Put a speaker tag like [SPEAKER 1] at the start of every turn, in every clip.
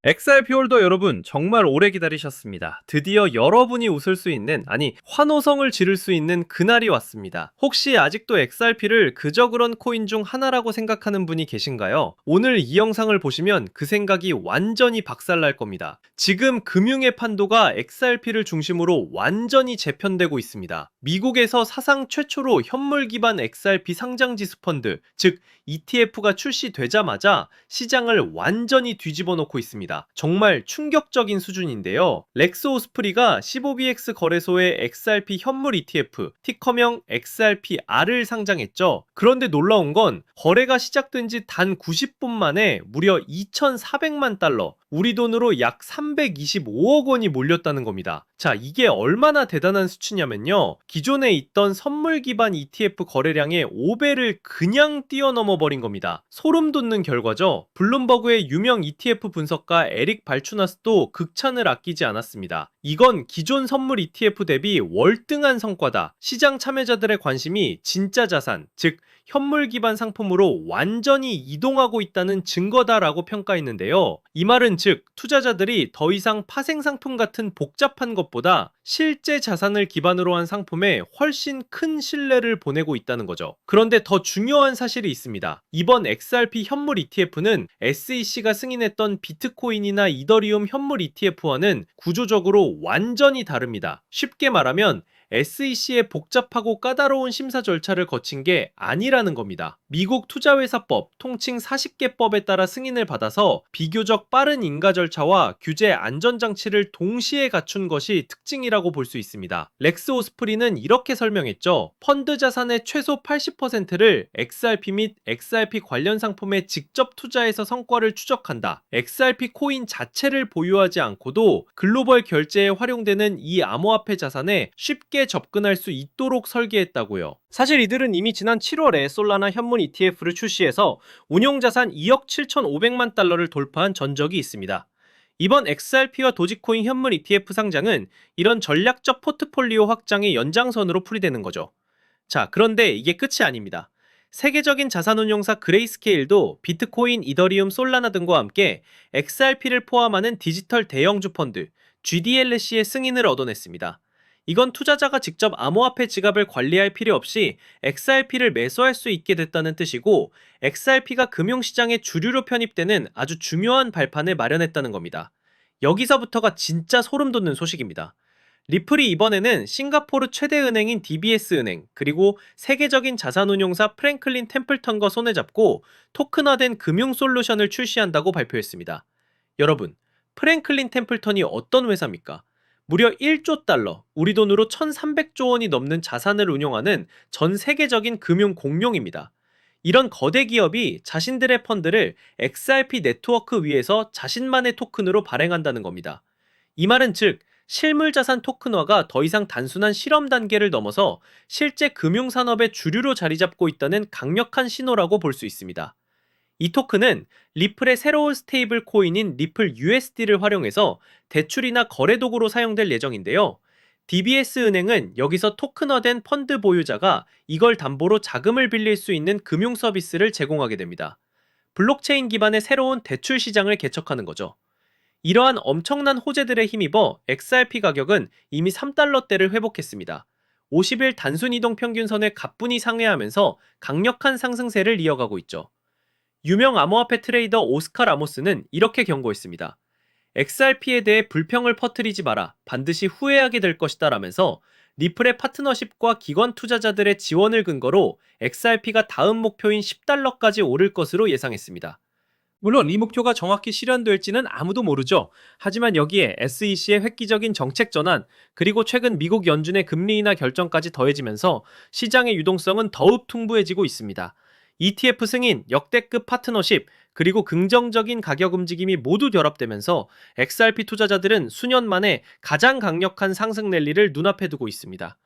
[SPEAKER 1] XRP 홀더 여러분, 정말 오래 기다리셨습니다. 드디어 여러분이 웃을 수 있는, 아니 환호성을 지를 수 있는 그날이 왔습니다. 혹시 아직도 XRP를 그저 그런 코인 중 하나라고 생각하는 분이 계신가요? 오늘 이 영상을 보시면 그 생각이 완전히 박살날 겁니다. 지금 금융의 판도가 XRP를 중심으로 완전히 재편되고 있습니다. 미국에서 사상 최초로 현물 기반 XRP 상장지수 펀드, 즉 ETF가 출시되자마자 시장을 완전히 뒤집어 놓고 있습니다. 정말 충격적인 수준인데요. 렉스 오스프리가 15BX 거래소에 XRP 현물 ETF, 티커명 XRPR을 상장했죠. 그런데 놀라운 건 거래가 시작된 지 단 90분 만에 무려 2,400만 달러, 우리 돈으로 약 325억 원이 몰렸다는 겁니다. 자, 이게 얼마나 대단한 수치냐면요. 기존에 있던 선물 기반 ETF 거래량의 5배를 그냥 뛰어넘어 버린 겁니다. 소름 돋는 결과죠. 블룸버그의 유명 ETF 분석가 에릭 발추나스도 극찬을 아끼지 않았습니다. 이건 기존 선물 ETF 대비 월등한 성과다. 시장 참여자들의 관심이 진짜 자산, 즉 현물 기반 상품으로 완전히 이동하고 있다는 증거다라고 평가했는데요. 이 말은 즉 투자자들이 더 이상 파생 상품 같은 복잡한 것보다 실제 자산을 기반으로 한 상품에 훨씬 큰 신뢰를 보내고 있다는 거죠. 그런데 더 중요한 사실이 있습니다. 이번 XRP 현물 ETF는 SEC가 승인했던 비트코인이나 이더리움 현물 ETF와는 구조적으로 완전히 다릅니다. 쉽게 말하면 SEC의 복잡하고 까다로운 심사 절차를 거친 게 아니라는 겁니다. 미국 투자회사법, 통칭 40개법에 따라 승인을 받아서 비교적 빠른 인가 절차와 규제 안전장치를 동시에 갖춘 것이 특징이라고 볼 수 있습니다. 렉스 오스프리는 이렇게 설명했죠. 펀드 자산의 최소 80%를 XRP 및 XRP 관련 상품에 직접 투자해서 성과를 추적한다. XRP 코인 자체를 보유하지 않고도 글로벌 결제에 활용되는 이 암호화폐 자산에 쉽게 접근할 수 있도록 설계했다고요. 사실 이들은 이미 지난 7월에 솔라나 현물 ETF를 출시해서 운용자산 2억 7,500만 달러를 돌파한 전적이 있습니다. 이번 XRP와 도지코인 현물 ETF 상장은 이런 전략적 포트폴리오 확장의 연장선으로 풀이되는 거죠. 자, 그런데 이게 끝이 아닙니다. 세계적인 자산운용사 그레이스케일도 비트코인, 이더리움, 솔라나 등과 함께 XRP를 포함하는 디지털 대형주 펀드 GDLC의 승인을 얻어냈습니다. 이건 투자자가 직접 암호화폐 지갑을 관리할 필요 없이 XRP를 매수할 수 있게 됐다는 뜻이고, XRP가 금융시장의 주류로 편입되는 아주 중요한 발판을 마련했다는 겁니다. 여기서부터가 진짜 소름 돋는 소식입니다. 리플이 이번에는 싱가포르 최대 은행인 DBS 은행, 그리고 세계적인 자산운용사 프랭클린 템플턴과 손을 잡고 토큰화된 금융 솔루션을 출시한다고 발표했습니다. 여러분, 프랭클린 템플턴이 어떤 회사입니까? 무려 1조 달러, 우리 돈으로 1,300조 원이 넘는 자산을 운용하는 전 세계적인 금융 공룡입니다. 이런 거대 기업이 자신들의 펀드를 XRP 네트워크 위에서 자신만의 토큰으로 발행한다는 겁니다. 이 말은 즉, 실물자산 토큰화가 더 이상 단순한 실험 단계를 넘어서 실제 금융산업의 주류로 자리 잡고 있다는 강력한 신호라고 볼 수 있습니다. 이 토큰은 리플의 새로운 스테이블 코인인 리플 USD를 활용해서 대출이나 거래 도구로 사용될 예정인데요. DBS 은행은 여기서 토큰화된 펀드 보유자가 이걸 담보로 자금을 빌릴 수 있는 금융 서비스를 제공하게 됩니다. 블록체인 기반의 새로운 대출 시장을 개척하는 거죠. 이러한 엄청난 호재들에 힘입어 XRP 가격은 이미 3달러대를 회복했습니다. 50일 단순 이동 평균선을 가뿐히 상회하면서 강력한 상승세를 이어가고 있죠. 유명 암호화폐 트레이더 오스카 라모스는 이렇게 경고했습니다. XRP에 대해 불평을 퍼뜨리지 마라. 반드시 후회하게 될 것이다 라면서 리플의 파트너십과 기관 투자자들의 지원을 근거로 XRP가 다음 목표인 10달러까지 오를 것으로 예상했습니다. 물론 이 목표가 정확히 실현될지는 아무도 모르죠. 하지만 여기에 SEC의 획기적인 정책 전환, 그리고 최근 미국 연준의 금리 인하 결정까지 더해지면서 시장의 유동성은 더욱 풍부해지고 있습니다. ETF 승인, 역대급 파트너십, 그리고 긍정적인 가격 움직임이 모두 결합되면서 XRP 투자자들은 수년 만에 가장 강력한 상승 랠리를 눈앞에 두고 있습니다.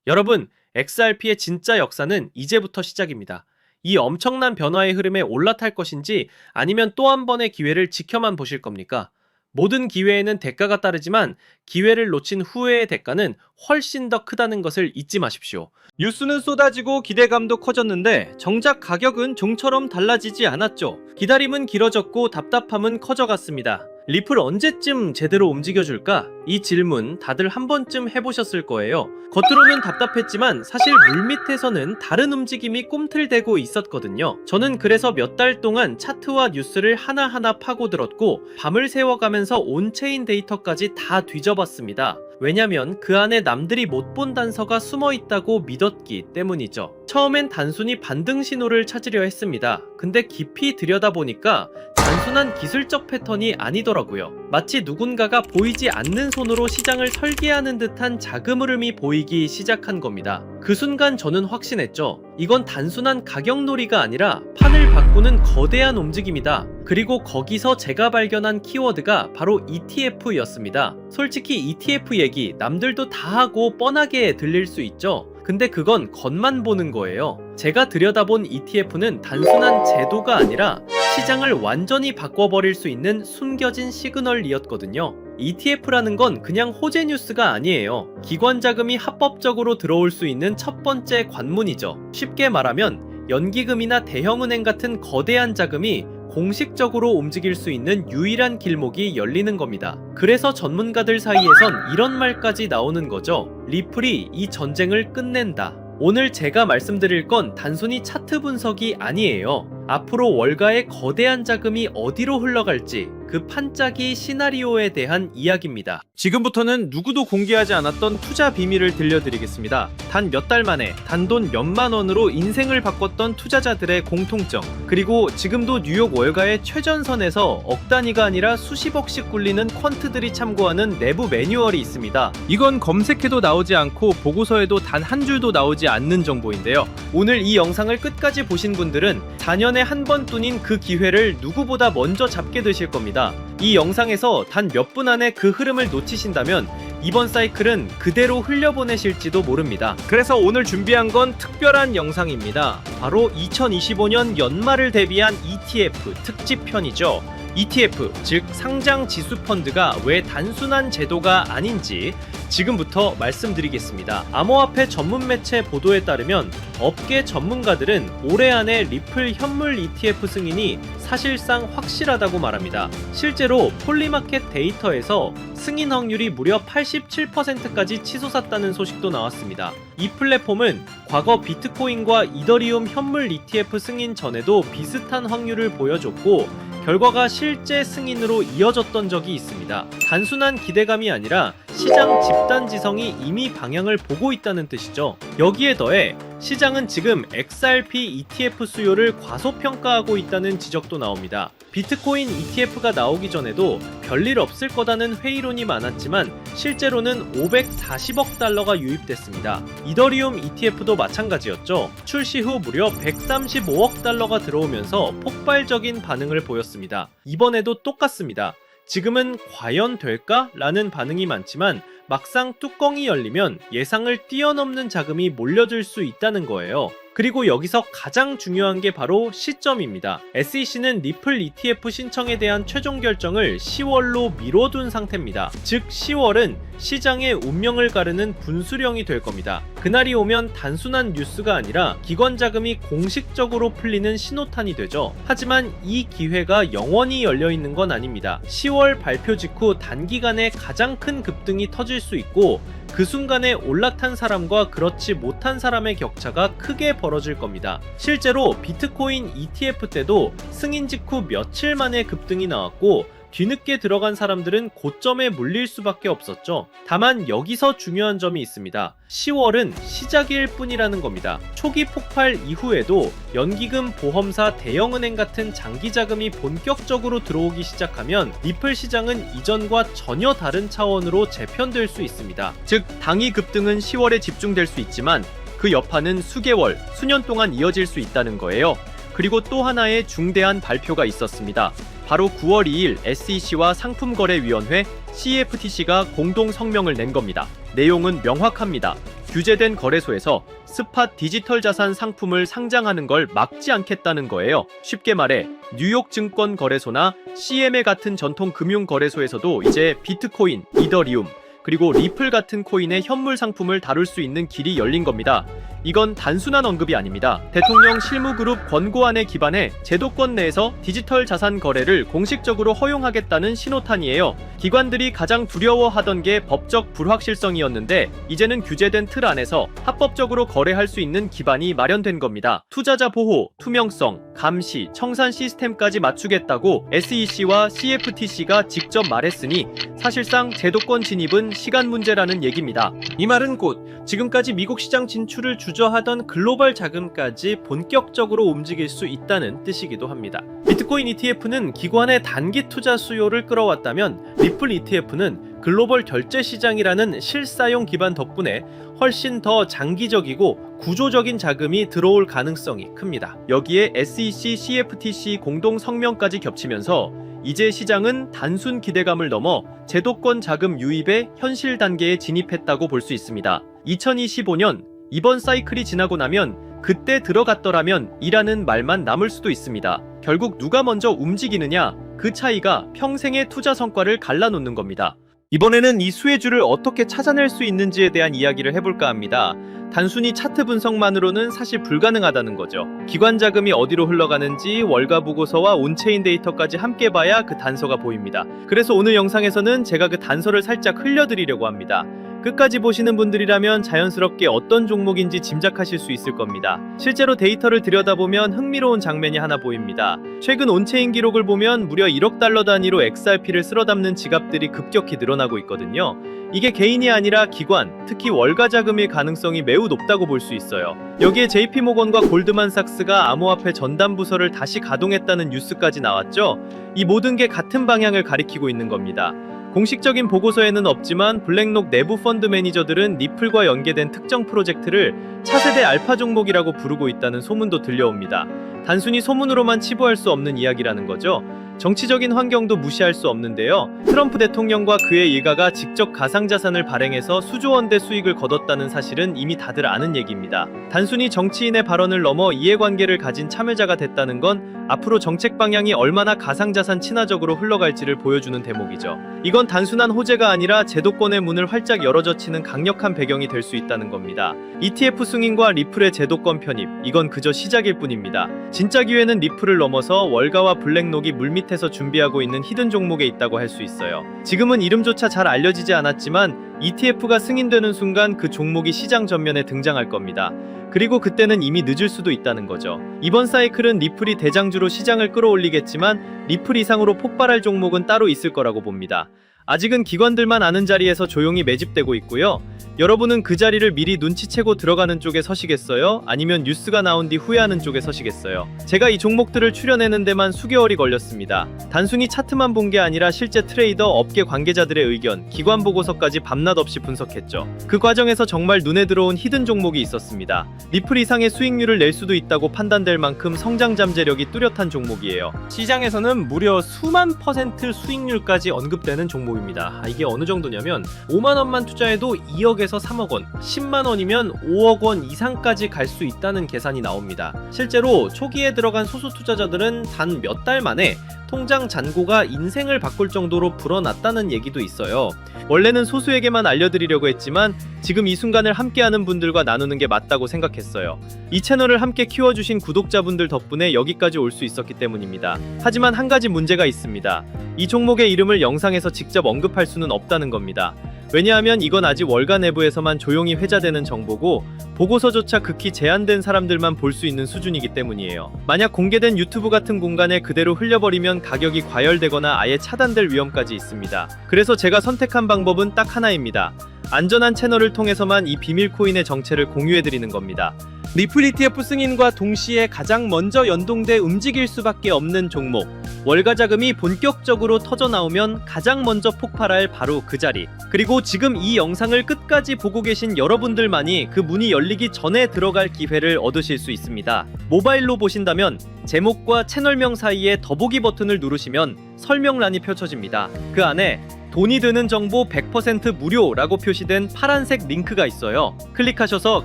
[SPEAKER 1] 여러분, XRP의 진짜 역사는 이제부터 시작입니다. 이 엄청난 변화의 흐름에 올라탈 것인지 아니면 또 한 번의 기회를 지켜만 보실 겁니까? 모든 기회에는 대가가 따르지만 기회를 놓친 후회의 대가는 훨씬 더 크다는 것을 잊지 마십시오. 뉴스는 쏟아지고 기대감도 커졌는데 정작 가격은 좀처럼 달라지지 않았죠. 기다림은 길어졌고 답답함은 커져갔습니다. 리플 언제쯤 제대로 움직여줄까? 이 질문 다들 한 번쯤 해보셨을 거예요. 겉으로는 답답했지만 사실 물밑에서는 다른 움직임이 꿈틀대고 있었거든요. 저는 그래서 몇 달 동안 차트와 뉴스를 하나하나 파고들었고 밤을 새워가면서 온체인 데이터까지 다 뒤져봤습니다. 왜냐면 그 안에 남들이 못 본 단서가 숨어 있다고 믿었기 때문이죠. 처음엔 단순히 반등 신호를 찾으려 했습니다. 근데 깊이 들여다보니까 단순한 기술적 패턴이 아니더라고요. 마치 누군가가 보이지 않는 손으로 시장을 설계하는 듯한 자금 흐름이 보이기 시작한 겁니다. 그 순간 저는 확신했죠. 이건 단순한 가격놀이가 아니라 판을 바꾸는 거대한 움직임이다. 그리고 거기서 제가 발견한 키워드가 바로 ETF였습니다. 솔직히 ETF 얘기 남들도 다 하고 뻔하게 들릴 수 있죠. 근데 그건 겉만 보는 거예요. 제가 들여다본 ETF는 단순한 제도가 아니라 시장을 완전히 바꿔버릴 수 있는 숨겨진 시그널이었거든요. ETF라는 건 그냥 호재 뉴스가 아니에요. 기관 자금이 합법적으로 들어올 수 있는 첫 번째 관문이죠. 쉽게 말하면 연기금이나 대형은행 같은 거대한 자금이 공식적으로 움직일 수 있는 유일한 길목이 열리는 겁니다. 그래서 전문가들 사이에선 이런 말까지 나오는 거죠. 리플이 이 전쟁을 끝낸다. 오늘 제가 말씀드릴 건 단순히 차트 분석이 아니에요. 앞으로 월가의 거대한 자금이 어디로 흘러갈지 그 판짜기 시나리오에 대한 이야기입니다. 지금부터는 누구도 공개하지 않았던 투자 비밀을 들려드리겠습니다. 단 몇 달 만에 단돈 몇만 원으로 인생을 바꿨던 투자자들의 공통점, 그리고 지금도 뉴욕 월가의 최전선에서 억 단위가 아니라 수십억씩 굴리는 퀀트들이 참고하는 내부 매뉴얼이 있습니다. 이건 검색해도 나오지 않고 보고서에도 단 한 줄도 나오지 않는 정보인데요. 오늘 이 영상을 끝까지 보신 분들은 4년에 한 번 뿐인 그 기회를 누구보다 먼저 잡게 되실 겁니다. 이 영상에서 단 몇 분 안에 그 흐름을 놓치신다면 이번 사이클은 그대로 흘려보내실지도 모릅니다. 그래서 오늘 준비한 건 특별한 영상입니다. 바로 2025년 연말을 대비한 ETF 특집편이죠. ETF, 즉 상장 지수 펀드가 왜 단순한 제도가 아닌지 지금부터 말씀드리겠습니다. 암호화폐 전문 매체 보도에 따르면 업계 전문가들은 올해 안에 리플 현물 ETF 승인이 사실상 확실하다고 말합니다. 실제로 폴리마켓 데이터에서 승인 확률이 무려 87%까지 치솟았다는 소식도 나왔습니다. 이 플랫폼은 과거 비트코인과 이더리움 현물 ETF 승인 전에도 비슷한 확률을 보여줬고 결과가 실제 승인으로 이어졌던 적이 있습니다. 단순한 기대감이 아니라 시장 집단지성이 이미 방향을 보고 있다는 뜻이죠. 여기에 더해 시장은 지금 XRP ETF 수요를 과소평가하고 있다는 지적도 나옵니다. 비트코인 ETF가 나오기 전에도 별일 없을 거다는 회의론이 많았지만 실제로는 540억 달러가 유입됐습니다. 이더리움 ETF도 마찬가지였죠. 출시 후 무려 135억 달러가 들어오면서 폭발적인 반응을 보였습니다. 이번에도 똑같습니다. 지금은 과연 될까? 라는 반응이 많지만 막상 뚜껑이 열리면 예상을 뛰어넘는 자금이 몰려들 수 있다는 거예요. 그리고 여기서 가장 중요한 게 바로 시점입니다. SEC는 리플 ETF 신청에 대한 최종 결정을 10월로 미뤄둔 상태입니다. 즉 10월은 시장의 운명을 가르는 분수령이 될 겁니다. 그날이 오면 단순한 뉴스가 아니라 기관 자금이 공식적으로 풀리는 신호탄이 되죠. 하지만 이 기회가 영원히 열려있는 건 아닙니다. 10월 발표 직후 단기간에 가장 큰 급등이 터질 수 있고 그 순간에 올라탄 사람과 그렇지 못한 사람의 격차가 크게 벌어질 겁니다. 실제로 비트코인 ETF 때도 승인 직후 며칠 만에 급등이 나왔고 뒤늦게 들어간 사람들은 고점에 물릴 수밖에 없었죠. 다만 여기서 중요한 점이 있습니다. 10월은 시작일 뿐이라는 겁니다. 초기 폭발 이후에도 연기금, 보험사, 대형은행 같은 장기 자금이 본격적으로 들어오기 시작하면 리플 시장은 이전과 전혀 다른 차원으로 재편될 수 있습니다. 즉 당이 급등은 10월에 집중될 수 있지만 그 여파는 수개월, 수년 동안 이어질 수 있다는 거예요. 그리고 또 하나의 중대한 발표가 있었습니다. 바로 9월 2일 SEC와 상품거래위원회 CFTC가 공동 성명을 낸 겁니다. 내용은 명확합니다. 규제된 거래소에서 스팟 디지털 자산 상품을 상장하는 걸 막지 않겠다는 거예요. 쉽게 말해 뉴욕 증권 거래소나 CME 같은 전통 금융 거래소에서도 이제 비트코인, 이더리움, 그리고 리플 같은 코인의 현물 상품을 다룰 수 있는 길이 열린 겁니다. 이건 단순한 언급이 아닙니다. 대통령 실무그룹 권고안에 기반해 제도권 내에서 디지털 자산 거래를 공식적으로 허용하겠다는 신호탄이에요. 기관들이 가장 두려워하던 게 법적 불확실성이었는데 이제는 규제된 틀 안에서 합법적으로 거래할 수 있는 기반이 마련된 겁니다. 투자자 보호, 투명성, 감시, 청산 시스템까지 맞추겠다고 SEC와 CFTC가 직접 말했으니 사실상 제도권 진입은 시간 문제라는 얘기입니다. 이 말은 곧 지금까지 미국 시장 진출을 주저하던 글로벌 자금까지 본격적으로 움직일 수 있다는 뜻이기도 합니다. 비트코인 ETF는 기관의 단기 투자 수요를 끌어왔다면 리플 ETF는 글로벌 결제 시장이라는 실사용 기반 덕분에 훨씬 더 장기적이고 구조적인 자금이 들어올 가능성이 큽니다. 여기에 SEC, CFTC 공동 성명까지 겹치면서 이제 시장은 단순 기대감을 넘어 제도권 자금 유입의 현실 단계에 진입했다고 볼 수 있습니다. 2025년 이번 사이클이 지나고 나면 그때 들어갔더라면 이라는 말만 남을 수도 있습니다. 결국 누가 먼저 움직이느냐, 그 차이가 평생의 투자 성과를 갈라놓는 겁니다. 이번에는 이 수혜주를 어떻게 찾아낼 수 있는지에 대한 이야기를 해볼까 합니다. 단순히 차트 분석만으로는 사실 불가능하다는 거죠. 기관 자금이 어디로 흘러가는지 월가 보고서와 온체인 데이터까지 함께 봐야 그 단서가 보입니다. 그래서 오늘 영상에서는 제가 그 단서를 살짝 흘려드리려고 합니다. 끝까지 보시는 분들이라면 자연스럽게 어떤 종목인지 짐작하실 수 있을 겁니다. 실제로 데이터를 들여다보면 흥미로운 장면이 하나 보입니다. 최근 온체인 기록을 보면 무려 1억 달러 단위로 XRP를 쓸어담는 지갑들이 급격히 늘어나고 있거든요. 이게 개인이 아니라 기관, 특히 월가 자금일 가능성이 매우 높다고 볼 수 있어요. 여기에 JP모건과 골드만삭스가 암호화폐 전담 부서를 다시 가동했다는 뉴스까지 나왔죠. 이 모든 게 같은 방향을 가리키고 있는 겁니다. 공식적인 보고서에는 없지만 블랙록 내부 펀드 매니저들은 리플과 연계된 특정 프로젝트를 차세대 알파 종목이라고 부르고 있다는 소문도 들려옵니다. 단순히 소문으로만 치부할 수 없는 이야기라는 거죠. 정치적인 환경도 무시할 수 없는데요. 트럼프 대통령과 그의 일가가 직접 가상자산을 발행해서 수조 원대 수익을 거뒀다는 사실은 이미 다들 아는 얘기입니다. 단순히 정치인의 발언을 넘어 이해관계를 가진 참여자가 됐다는 건 앞으로 정책 방향이 얼마나 가상자산 친화적으로 흘러갈지를 보여주는 대목이죠. 이건 단순한 호재가 아니라 제도권의 문을 활짝 열어젖히는 강력한 배경이 될 수 있다는 겁니다. ETF 승인과 리플의 제도권 편입, 이건 그저 시작일 뿐입니다. 진짜 기회는 리플을 넘어서 월가와 블랙록이 물밑에서 준비하고 있는 히든 종목에 있다고 할 수 있어요. 지금은 이름조차 잘 알려지지 않았지만 ETF가 승인되는 순간 그 종목이 시장 전면에 등장할 겁니다. 그리고 그때는 이미 늦을 수도 있다는 거죠. 이번 사이클은 리플이 대장주로 시장을 끌어올리겠지만 리플 이상으로 폭발할 종목은 따로 있을 거라고 봅니다. 아직은 기관들만 아는 자리에서 조용히 매집되고 있고요. 여러분은 그 자리를 미리 눈치채고 들어가는 쪽에 서시겠어요? 아니면 뉴스가 나온 뒤 후회하는 쪽에 서시겠어요? 제가 이 종목들을 추려내는 데만 수개월이 걸렸습니다. 단순히 차트만 본 게 아니라 실제 트레이더, 업계 관계자들의 의견, 기관 보고서까지 밤낮 없이 분석했죠. 그 과정에서 정말 눈에 들어온 히든 종목이 있었습니다. 리플 이상의 수익률을 낼 수도 있다고 판단될 만큼 성장 잠재력이 뚜렷한 종목이에요. 시장에서는 무려 수만 퍼센트 수익률까지 언급되는 종목입니다. 이게 어느 정도냐면 5만 원만 투자해도 2억에서 3억 원, 10만 원이면 5억 원 이상까지 갈 수 있다는 계산이 나옵니다. 실제로 초기에 들어간 소수 투자자들은 단 몇 달 만에 통장 잔고가 인생을 바꿀 정도로 불어났다는 얘기도 있어요. 원래는 소수에게만 알려드리려고 했지만 지금 이 순간을 함께하는 분들과 나누는 게 맞다고 생각했어요. 이 채널을 함께 키워주신 구독자분들 덕분에 여기까지 올 수 있었기 때문입니다. 하지만 한 가지 문제가 있습니다. 이 종목의 이름을 영상에서 직접 언급할 수는 없다는 겁니다. 왜냐하면 이건 아직 월가 내부에서만 조용히 회자되는 정보고 보고서조차 극히 제한된 사람들만 볼 수 있는 수준이기 때문이에요. 만약 공개된 유튜브 같은 공간에 그대로 흘려버리면 가격이 과열되거나 아예 차단될 위험까지 있습니다. 그래서 제가 선택한 방법은 딱 하나입니다. 안전한 채널을 통해서만 이 비밀 코인의 정체를 공유해드리는 겁니다. 리플 ETF 승인과 동시에 가장 먼저 연동돼 움직일 수밖에 없는 종목, 월가 자금이 본격적으로 터져나오면 가장 먼저 폭발할 바로 그 자리, 그리고 지금 이 영상을 끝까지 보고 계신 여러분들만이 그 문이 열리기 전에 들어갈 기회를 얻으실 수 있습니다. 모바일로 보신다면 제목과 채널명 사이에 더보기 버튼을 누르시면 설명란이 펼쳐집니다. 그 안에 돈이 드는 정보 100% 무료라고 표시된 파란색 링크가 있어요. 클릭하셔서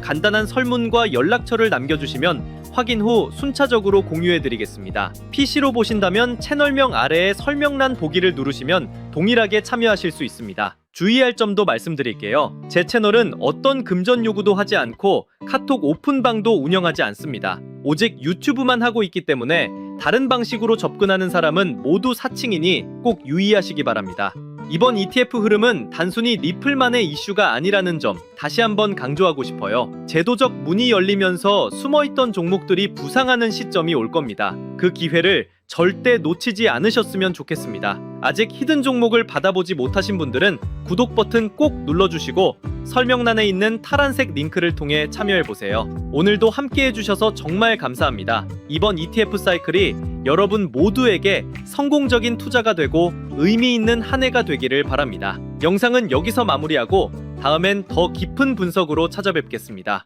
[SPEAKER 1] 간단한 설문과 연락처를 남겨주시면 확인 후 순차적으로 공유해드리겠습니다. PC로 보신다면 채널명 아래에 설명란 보기를 누르시면 동일하게 참여하실 수 있습니다. 주의할 점도 말씀드릴게요. 제 채널은 어떤 금전 요구도 하지 않고 카톡 오픈방도 운영하지 않습니다. 오직 유튜브만 하고 있기 때문에 다른 방식으로 접근하는 사람은 모두 사칭이니 꼭 유의하시기 바랍니다. 이번 ETF 흐름은 단순히 리플만의 이슈가 아니라는 점 다시 한번 강조하고 싶어요. 제도적 문이 열리면서 숨어있던 종목들이 부상하는 시점이 올 겁니다. 그 기회를 절대 놓치지 않으셨으면 좋겠습니다. 아직 히든 종목을 받아보지 못하신 분들은 구독 버튼 꼭 눌러주시고 설명란에 있는 파란색 링크를 통해 참여해보세요. 오늘도 함께 해주셔서 정말 감사합니다. 이번 ETF 사이클이 여러분 모두에게 성공적인 투자가 되고 의미 있는 한 해가 되기를 바랍니다. 영상은 여기서 마무리하고 다음엔 더 깊은 분석으로 찾아뵙겠습니다.